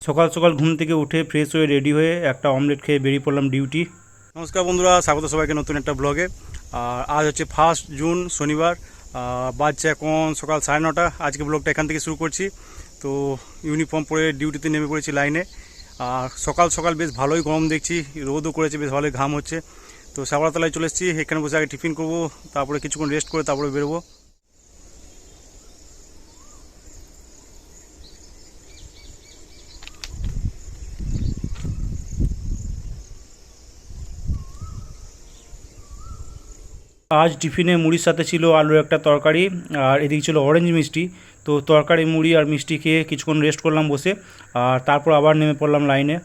সকাল সকাল ঘুম থেকে উঠে ফ্রেশ হয়ে রেডি হয়ে একটা অমলেট খেয়ে বেরিয়ে পড়লাম ডিউটি। নমস্কার বন্ধুরা, স্বাগত সবাইকে নতুন একটা ব্লগে। আর আজ হচ্ছে 1 জুন শনিবার, বাজছে এখন সকাল 9:30। আজকে ব্লগটা এখান থেকে শুরু করছি। তো ইউনিফর্ম পরে ডিউটিতে নেমে পড়েছি লাইনে। আর সকাল সকাল বেশ ভালোই গরম দেখছি, রোদও করেছে, বেশ ভালোই ঘাম হচ্ছে। তো সাগরতলায় চলে এসেছি, এখানে বসে আগে টিফিন করবো, তারপরে কিছুক্ষণ রেস্ট করে তারপরে বেরোবো। আজ টিফিনে মুড়ির সাথে ছিল আলুর একটা তরকারি, আর এদিকে ছিল অরেঞ্জ মিষ্টি। তো তরকারি, মুড়ি আর মিষ্টি খেয়ে কিছুক্ষণ রেস্ট করলাম বসে, আর তারপর আবার নেমে পড়লাম লাইনে।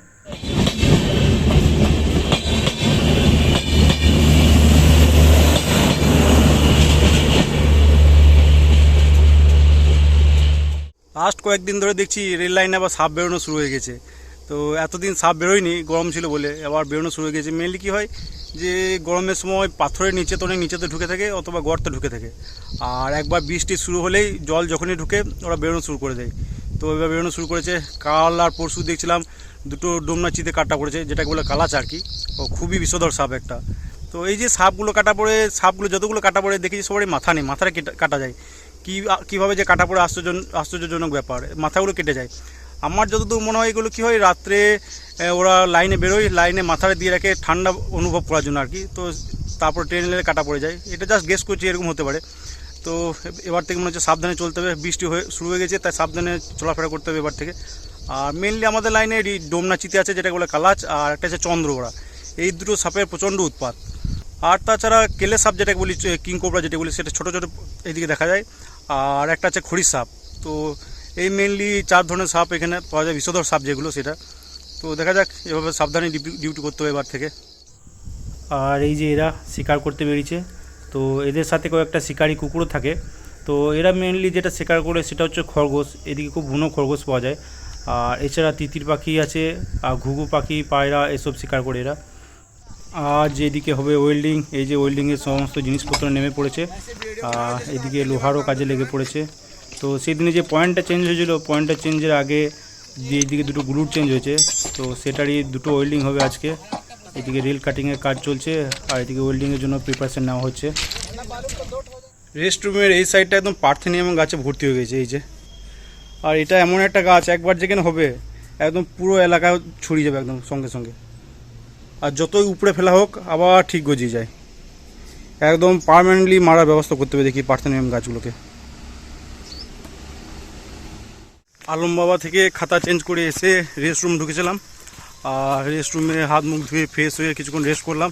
লাস্ট কয়েকদিন ধরে দেখছি রেল লাইনে আবার সাপ বেরোনো শুরু হয়ে গেছে। তো এতদিন সাপ বেরোয়নি, গরম ছিল বলে, আবার বেরোনো শুরু হয়ে গেছে। মেনলি কী হয় যে গরমের সময় পাথরের নিচে তো অনেক নিচেতে ঢুকে থাকে অথবা গর্তে ঢুকে থাকে। আর একবার বৃষ্টি শুরু হলেই জল যখনই ঢুকে ওরা বেরোনো শুরু করে দেয়। তো এবার বেরোনো শুরু করেছে। কাল আর পরশু দেখছিলাম দুটো ডোমনাচিতে কাটা পড়েছে, যেটাকে বলে কালাচ আর কি। ও খুবই বিষধর সাপ একটা। তো এই যে সাপগুলো কাটা পড়ে, সাপগুলো যতগুলো কাটা পড়ে দেখেছি সবারই মাথা নেই, মাথাটা কাটা যায়। কীভাবে যে কাটা পড়ে আশ্চর্যজনক ব্যাপার, মাথাগুলো কেটে যায়। আমার যতদূর মনে হয় এগুলো কী হয়, রাত্রে ওরা লাইনে বেরোয়, লাইনে মাথাটা দিয়ে রাখে ঠান্ডা অনুভব করার জন্য আর কি। তো তারপর ট্রেনে কাটা পড়ে যায়, এটা জাস্ট গেস করছি, এরকম হতে পারে। তো এবার থেকে মনে হচ্ছে সাবধানে চলতে হবে, বৃষ্টি শুরু হয়ে গেছে, তাই সাবধানে চলাফেরা করতে হবে এবার থেকে। আর মেনলি আমাদের লাইনে ডোমনাচিতে আছে, যেটা বলে কালাচ, আর একটা আছে চন্দ্রগোড়া। এই দুটো সাপের প্রচণ্ড উৎপাত। আর তাছাড়া কেলে সাপ যেটাকে বলি, কিং কোবরা যেটা বলি, সেটা ছোটো ছোটো এইদিকে দেখা যায়। আর একটা আছে খড়ি সাপ। তো এই মেনলি 4 ধরনের সাপ এখানে পাওয়া যায়, বিষধর সাপ যেগুলো, সেটা। তো দেখা যাক, এভাবে সাবধানে ডিউটি করতে হবে এবার থেকে। আর এই যে এরা শিকার করতে বেরিয়েছে, তো এদের সাথে কয়েকটা শিকারি কুকুরও থাকে। তো এরা মেনলি যেটা শিকার করে সেটা হচ্ছে খরগোশ। এদিকে খুব বুনো খরগোশ পাওয়া যায়। আর এছাড়া তিতির পাখি আছে, আর ঘুঘু পাখি, পায়রা, এসব শিকার করে এরা। আর যেদিকে হবে ওয়েল্ডিং, এই যে ওয়েল্ডিংয়ের সমস্ত জিনিসপত্র নেমে পড়েছে, আর এদিকে লোহারও কাজে লেগে পড়েছে। তো সেদিনে যে পয়েন্টটা চেঞ্জ হয়েছিল, পয়েন্টটা চেঞ্জের আগে যে এইদিকে দুটো গ্লুট চেঞ্জ হয়েছে, তো সেটারই দুটো ওয়েল্ডিং হবে আজকে। এদিকে রেল কাটিংয়ের কাজ চলছে, আর এদিকে ওয়েল্ডিংয়ের জন্য প্রিপারেশন নেওয়া হচ্ছে। রেস্টরুমের এই সাইডটা একদম পার্থেনিয়াম গাছে ভর্তি হয়ে গেছে এই যে। আর এটা এমন একটা গাছ, একবার যেখানে হবে একদম পুরো এলাকায় ছড়িয়ে যাবে একদম সঙ্গে সঙ্গে। আর যতই উপরে ফেলা হোক আবার ঠিক গজিয়ে যায়। একদম পার্মানেন্টলি মারার ব্যবস্থা করতে হবে দেখি পার্থেনিয়াম গাছগুলোকে। আলম বাবা থেকে খাতা চেঞ্জ করে এসে রেস্টরুম ঢুকেছিলাম, আর রেস্টরুমে হাত মুখ ধুয়ে ফ্রেশ হয়ে কিছুক্ষণ রেস্ট করলাম।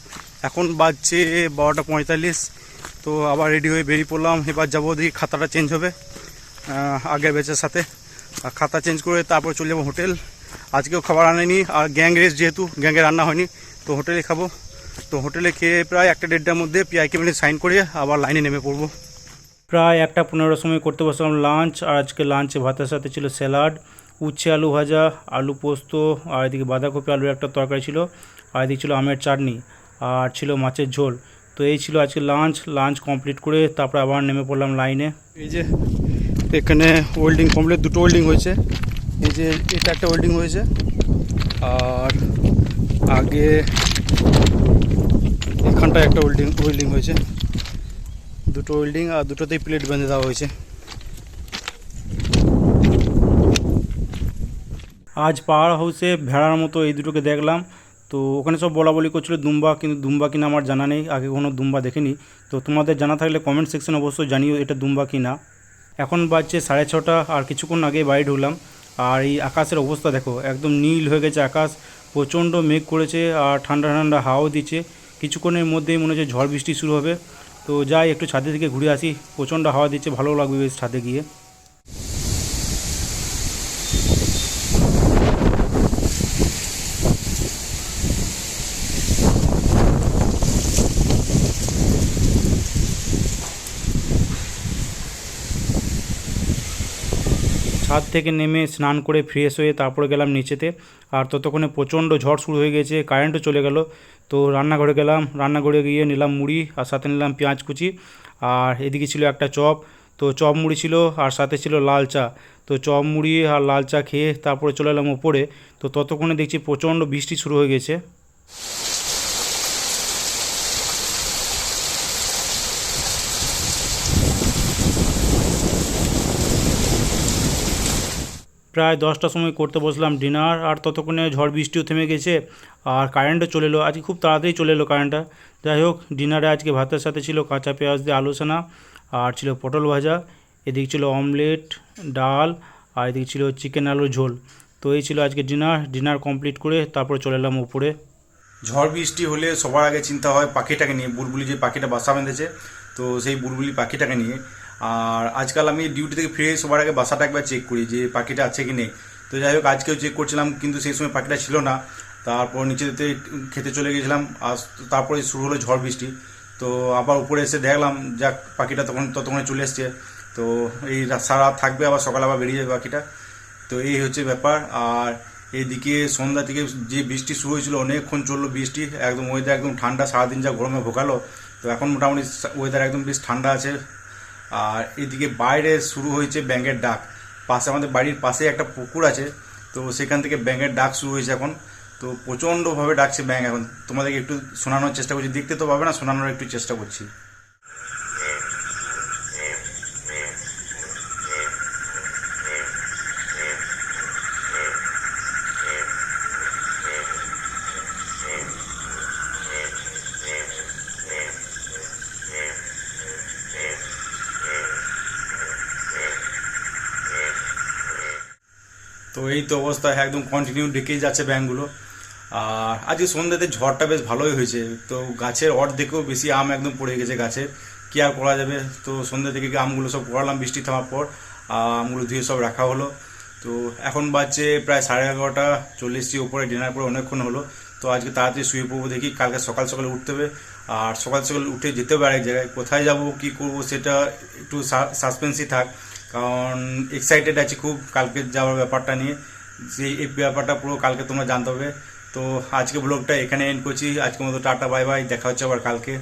এখন বাজছে 12:45। তো আবার রেডি হয়ে বেরিয়ে পড়লাম। এবার যাবো, দেখি খাতাটা চেঞ্জ হবে আগের ব্যাচের সাথে। আর খাতা চেঞ্জ করে তারপর চলে যাবো হোটেল। আজকেও খাবার আনেনি, আর গ্যাং রেস্ট যেহেতু, গ্যাংয়ে রান্না হয়নি, তো হোটেলে খাবো। তো হোটেলে খেয়ে প্রায় 1-1:30টার মধ্যে পিআইকে মিনিট সাইন করে আবার লাইনে নেমে পড়বো। প্রায় 1:15 সময় করতে বসলাম লাঞ্চ। আর আজকে লাঞ্চে ভাতের সাথে ছিল স্যালাড, উচ্ছে আলু ভাজা, আলু পোস্ত, আর এদিকে বাঁধাকপি আলুর একটা তরকারি ছিল, আর এদিকে ছিল আমের চাটনি, আর ছিল মাছের ঝোল। তো এই ছিল আজকে লাঞ্চ কমপ্লিট করে তারপর আবার নেমে পড়লাম লাইনে। এই যে এখানে ওয়েল্ডিং কমপ্লিট, দুটো ওয়েল্ডিং হয়েছে। এই যে এটা একটা ওয়েল্ডিং হয়েছে, আর আগে এখানটায় একটা ওয়েল্ডিং হয়েছে। দুটো ওয়েল্ডিং, আর দুটোতেই প্লেট বেঁধে দেওয়া হয়েছে। আজ পাওয়ার হাউসে ভেড়ার মতো এই দুটোকে দেখলাম। তো ওখানে সব বলা বলি করছিল দুম্বা, কিন্তু দুম্বা কিনা আমার জানা নেই, আগে কোনো দুম্বা দেখিনি। তো তোমাদের জানা থাকলে কমেন্ট সেকশনে অবশ্যই জানিও এটা দুম্বা কি না। এখন বাজছে 6:30, আর কিছুক্ষণ আগে বাড়ি ঢুকলাম। আর এই আকাশের অবস্থা দেখো, একদম নীল হয়ে গেছে আকাশ, প্রচণ্ড মেঘ করেছে, আর ঠান্ডা ঠান্ডা হাওয়াও দিচ্ছে। কিছুক্ষণের মধ্যেই মনে হচ্ছে ঝড় বৃষ্টি শুরু হবে। তো যাই একটু ছাদে থেকে ঘুরে আসি, প্রচণ্ড হাওয়া দিচ্ছে, ভালো লাগবে বেশ ছাদে গিয়ে। ছাদ থেকে নেমে স্নান করে ফ্রেশ হয়ে তারপরে গেলাম নিচেতে। আর ততক্ষণে প্রচণ্ড ঝড় শুরু হয়ে গেছে, কারেন্টও চলে গেল। তো রান্নাঘরে গেলাম, রান্নাঘরে গিয়ে নিলাম মুড়ি, আর সাথে নিলাম পেঁয়াজ কুচি, আর এদিকে ছিল একটা চপ। তো চপ মুড়ি ছিল আর সাথে ছিল লাল চা। তো চপ মুড়ি আর লাল চা খেয়ে তারপরে চলে এলাম ওপরে। তো ততক্ষণে দেখছি প্রচণ্ড বৃষ্টি শুরু হয়ে গেছে। প্রায় 10টার সময় করতে বসলাম ডিনার, আর ততক্ষণে ঝড় বৃষ্টিও থেমে গেছে আর কারেন্টও চলে এলো। আজকে খুব তাড়াতাড়ি চলে এলো কারেন্টটা। যাই হোক, ডিনারে আজকে ভাতের সাথে ছিল কাঁচা পেঁয়াজ দিয়ে আলু সানা, আর ছিল পটল ভাজা, এদিক ছিল অমলেট, ডাল, আর এদিক ছিল চিকেন আলুর ঝোল। তো এই ছিল আজকে ডিনার কমপ্লিট করে তারপর চলে এলাম উপরে। ঝড় বৃষ্টি হলে সবার আগে চিন্তা হয় পাখিটাকে নিয়ে, বুলবুলি যে পাখিটা বাসা বেঁধেছে, তো সেই বুলবুলি পাখিটাকে নিয়ে। আর আজকাল আমি ডিউটি থেকে ফিরে সবার আগে বাসাটা একবার চেক করি যে পাখিটা আছে কি নেই। তো যাই হোক, আজকেও চেক করছিলাম কিন্তু সেই সময় পাখিটা ছিল না। তারপর নিচেতে খেতে চলে গেছিলাম, আর তারপরে শুরু হলো ঝড় বৃষ্টি। তো আবার উপরে এসে দেখলাম যাক পাখিটা ততক্ষণে চলে এসছে। তো এই সারা রাত থাকবে, আবার সকালে আবার বেরিয়ে যাবে পাখিটা। তো এই হচ্ছে ব্যাপার। আর এইদিকে সন্ধ্যা থেকে যে বৃষ্টি শুরু হয়েছিল, অনেকক্ষণ চললো বৃষ্টি, একদম ওয়েদার একদম ঠান্ডা, সারাদিন যা গরমে ভোগালো। তো এখন মোটামুটি ওয়েদার একদম বেশ ঠান্ডা আছে। আর এদিকে বাইরে শুরু হয়েছে ব্যাঙের ডাক। পাশে আমাদের বাড়ির পাশে একটা পুকুর আছে, তো সেখান থেকে ব্যাঙের ডাক শুরু হয়েছে এখন। তো প্রচণ্ডভাবে ডাকছে ব্যাঙ এখন। তোমাদেরকে একটু শোনানোর চেষ্টা করছি, দেখতে তো পাবে না, শোনানোর একটু চেষ্টা করছি। তো এই তো অবস্থা, একদম কন্টিনিউ ডেকেই যাচ্ছে ব্যাঙগুলো। আর আজকে সন্ধ্যাতে ঝড়টা বেশ ভালোই হয়েছে। তো গাছের অর্ধেকেও বেশি আম একদম পড়ে গেছে গাছে, কি আর করা যাবে। তো সন্ধ্যা থেকে আমগুলো সব পড়ালাম বৃষ্টি থামার পর, আমগুলো ধুয়ে সব রাখা হলো। তো এখন বাজছে প্রায় 11:30, চলে এসেছি ওপরে, ডিনার করে অনেকক্ষণ হলো। তো আজকে তাড়াতাড়ি শুয়ে পড়বো, দেখি কালকে সকাল সকালে উঠতে হবে। আর সকাল সকাল উঠে যেতে হবে আরেক জায়গায়, কোথায় যাব কি করব সেটা একটু সাসপেন্সই থাক, কারণ এক্সাইটেড আছি খুব কালকে যাওয়ার ব্যাপারটা নিয়ে। সেই এই ব্যাপারটা পুরো কালকে তোমরা জানতে হবে। তো আজকে ব্লগটা এখানে এন্ড করছি, আজকের মতো টাটা বাই বাই, দেখা হচ্ছে আবার কালকে।